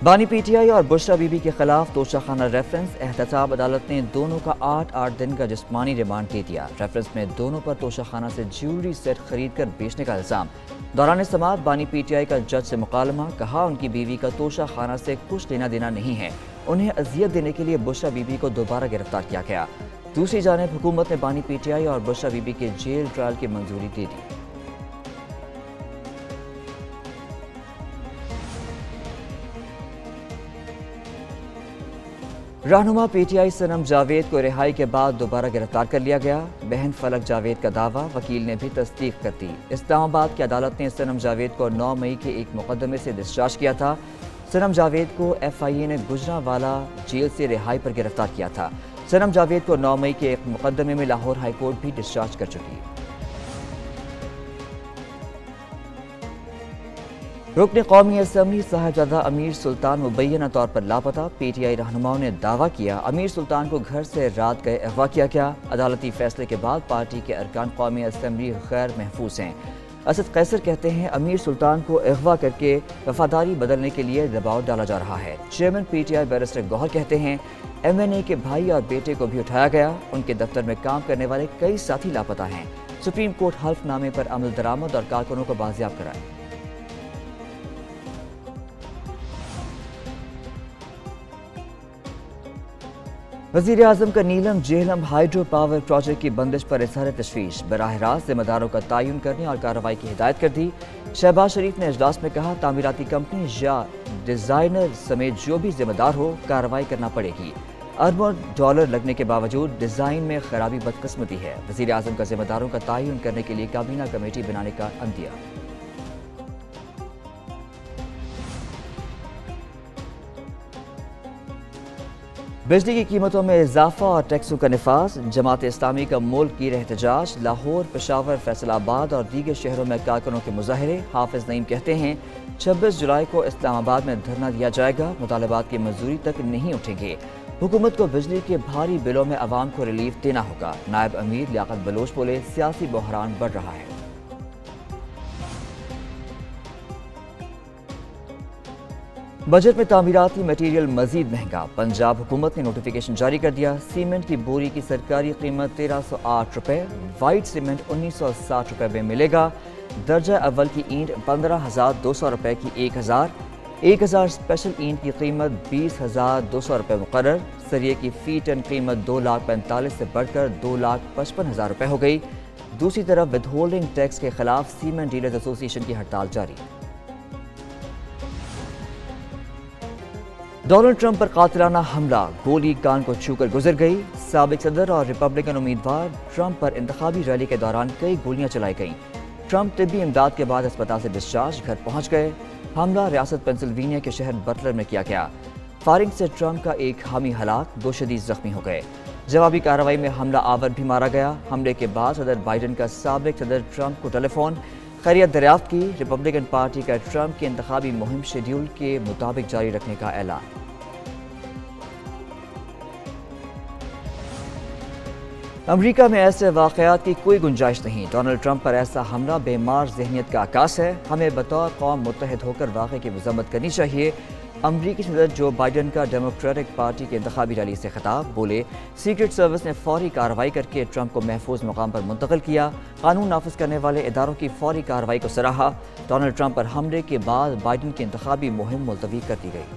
بانی پی ٹی آئی اور بشرا be be کے خلاف توشہ ریفرنس احتساب عدالت نے دونوں کا 8 دن کا جسمانی ریمانڈ دے دیا۔ ریفرنس میں دونوں پر توشہ سے جیولری سیٹ خرید کر بیچنے کا الزام۔ دوران سماعت بانی پی ٹی آئی کا جج سے مکالمہ، کہا ان کی بیوی کا توشہ سے کچھ لینا دینا نہیں ہے، انہیں اذیت دینے کے لیے بشرا بی بی کو دوبارہ گرفتار کیا گیا۔ دوسری جانب حکومت نے بانی پی ٹی آئی اور بشرا بی بی کے جیل ٹرائل کی منظوری دے دی۔ رہنما پی ٹی آئی صنم جاوید کو رہائی کے بعد دوبارہ گرفتار کر لیا گیا۔ بہن فلک جاوید کا دعویٰ وکیل نے بھی تصدیق کر دی۔ اسلام آباد کی عدالت نے صنم جاوید کو 9 مئی کے ایک مقدمے سے ڈسچارج کیا تھا۔ صنم جاوید کو ایف آئی اے نے گجرانوالہ جیل سے رہائی پر گرفتار کیا تھا۔ صنم جاوید کو 9 مئی کے ایک مقدمے میں لاہور ہائی کورٹ بھی ڈسچارج کر چکی ہے۔ رکن قومی اسمبلی صاحبزادہ امیر سلطان مبینہ طور پر لاپتہ۔ پی ٹی آئی رہنماؤں نے دعویٰ کیا امیر سلطان کو گھر سے رات گئے اغوا کیا گیا۔ عدالتی فیصلے کے بعد پارٹی کے ارکان قومی اسمبلی غیر محفوظ ہیں۔ اسد قیصر کہتے ہیں امیر سلطان کو اغوا کر کے وفاداری بدلنے کے لیے دباؤ ڈالا جا رہا ہے۔ Chairman P T I barrister Gohar کہتے ہیں ایم این اے کے بھائی اور بیٹے کو بھی اٹھایا گیا، ان کے دفتر میں کام کرنے والے کئی ساتھی لاپتہ ہیں۔ سپریم کورٹ حلف نامے پر عمل درآمد اور کارکنوں کو بازیاب کرائے۔ وزیر اعظم کا نیلم جہلم ہائیڈرو پاور پروجیکٹ کی بندش پر اظہار تشویش، براہ راست ذمہ داروں کا تعین کرنے اور کارروائی کی ہدایت کر دی۔ شہباز شریف نے اجلاس میں کہا تعمیراتی کمپنی یا ڈیزائنر سمیت جو بھی ذمہ دار ہو کارروائی کرنا پڑے گی۔ اربوں ڈالر لگنے کے باوجود ڈیزائن میں خرابی بدقسمتی ہے۔ وزیر اعظم کا ذمہ داروں کا تعین کرنے کے لیے کابینہ کمیٹی بنانے کا عندیہ۔ بجلی کی قیمتوں میں اضافہ اور ٹیکسوں کا نفاذ، جماعت اسلامی کا ملک گیر احتجاج، لاہور، پشاور، فیصل آباد اور دیگر شہروں میں کارکنوں کے مظاہرے۔ حافظ نعیم کہتے ہیں 26 جولائی کو اسلام آباد میں دھرنا دیا جائے گا، مطالبات کی منظوری تک نہیں اٹھیں گے۔ حکومت کو بجلی کے بھاری بلوں میں عوام کو ریلیف دینا ہوگا۔ نائب امیر لیاقت بلوچ بولے سیاسی بحران بڑھ رہا ہے۔ بجٹ میں تعمیراتی میٹیریل مزید مہنگا، پنجاب حکومت نے نوٹیفیکیشن جاری کر دیا۔ سیمنٹ کی بوری کی سرکاری قیمت 1308 روپے، وائٹ سیمنٹ 1960 روپے میں ملے گا۔ درجہ اول کی اینٹ 15,200 روپے کی 1000 اسپیشل اینٹ کی قیمت 20,200 روپے مقرر۔ سریے کی فی ٹن قیمت 2,45,000 سے بڑھ کر 2,55,000 روپے ہو گئی۔ دوسری طرف ود ہولڈنگ ٹیکس کے خلاف سیمنٹ ڈیلرز ایسوسی ایشن کی ہڑتال جاری۔ ڈونلڈ ٹرمپ پر قاتلانہ حملہ، گولی کان کو چھو کر گزر گئی۔ سابق صدر اور ریپبلکن امیدوار ٹرمپ پر انتخابی ریلی کے دوران کئی گولیاں چلائی گئیں۔ ٹرمپ طبی امداد کے بعد اسپتال سے ڈسچارج، گھر پہنچ گئے۔ حملہ ریاست پینسلوینیا کے شہر بٹلر میں کیا گیا۔ فائرنگ سے ٹرمپ کا ایک حامی ہلاک، 2 شدید زخمی ہو گئے۔ جوابی کارروائی میں حملہ آور بھی مارا گیا۔ حملے کے بعد صدر بائیڈن کا سابق صدر ٹرمپ کو ٹیلی فون خیریت دریافت کی۔ ریپبلکن پارٹی کا ٹرمپ کی انتخابی مہم شیڈول کے مطابق جاری رکھنے کا اعلان۔ امریکہ میں ایسے واقعات کی کوئی گنجائش نہیں، ڈونلڈ ٹرمپ پر ایسا حملہ بے مار ذہنیت کا عکاس ہے، ہمیں بطور قوم متحد ہو کر واقعے کی مذمت کرنی چاہیے۔ امریکی صدر جو بائیڈن کا ڈیموکریٹک پارٹی کی انتخابی ریلی سے خطاب، بولے سیکرٹ سروس نے فوری کارروائی کر کے ٹرمپ کو محفوظ مقام پر منتقل کیا، قانون نافذ کرنے والے اداروں کی فوری کارروائی کو سراہا۔ ڈونلڈ ٹرمپ پر حملے کے بعد بائیڈن کی انتخابی مہم ملتوی کر دی گئی۔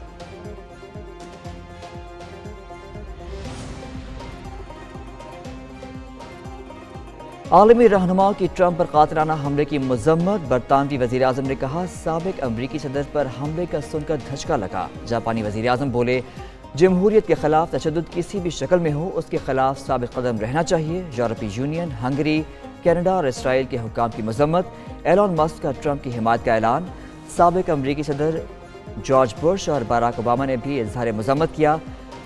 عالمی رہنماؤں کی ٹرمپ پر قاتلانہ حملے کی مذمت، برطانوی وزیر اعظم نے کہا سابق امریکی صدر پر حملے کا سن کر دھچکا لگا۔ جاپانی وزیر اعظم بولے جمہوریت کے خلاف تشدد کسی بھی شکل میں ہو اس کے خلاف ثابت قدم رہنا چاہیے۔ یورپی یونین، ہنگری، کینیڈا اور اسرائیل کے حکام کی مذمت۔ ایلون مسک کا ٹرمپ کی حمایت کا اعلان۔ سابق امریکی صدر جارج بش اور باراک اوباما نے بھی اظہار مذمت کیا۔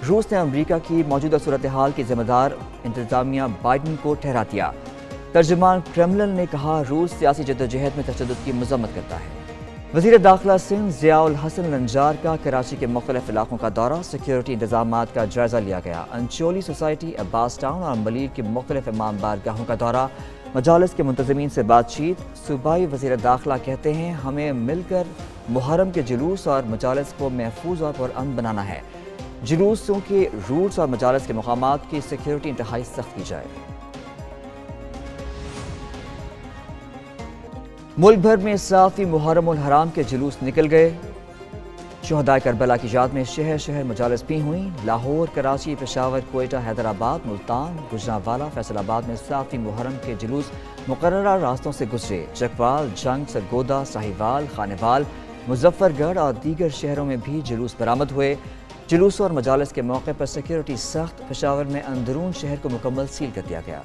روس نے امریکہ کی موجودہ صورتحال کی ذمہ دار انتظامیہ بائیڈن کو ٹھہرا دیا۔ ترجمان کرملن نے کہا روس سیاسی جدوجہد میں تشدد کی مذمت کرتا ہے۔ وزیر داخلہ سندھ ضیاء الحسن لنجار کا کراچی کے مختلف علاقوں کا دورہ، سیکیورٹی انتظامات کا جائزہ لیا گیا۔ انچولی سوسائٹی، عباس ٹاؤن اور ملیر کی مختلف امام بارگاہوں کا دورہ۔ مجالس کے منتظمین سے بات چیت، صوبائی وزیر داخلہ کہتے ہیں ہمیں مل کر محرم کے جلوس اور مجالس کو محفوظ اور پرامن بنانا ہے۔ جلوسوں کے روٹس اور مجالس کے مقامات کی سیکیورٹی انتہائی سخت کی جائے۔ ملک بھر میں 7ویں محرم الحرام کے جلوس نکل گئے۔ شہدائے کربلا کی یاد میں شہر شہر مجالس بھی ہوئیں۔ لاہور، کراچی، پشاور، کوئٹہ، حیدرآباد، ملتان، گوجرانوالہ، فیصل آباد میں 7ویں محرم کے جلوس مقررہ راستوں سے گزرے۔ چکوال، جنگ، سرگودا، ساہیوال، خانیوال، مظفر گڑھ اور دیگر شہروں میں بھی جلوس برآمد ہوئے۔ جلوسوں اور مجالس کے موقع پر سیکیورٹی سخت، پشاور میں اندرون شہر کو مکمل سیل کر دیا گیا۔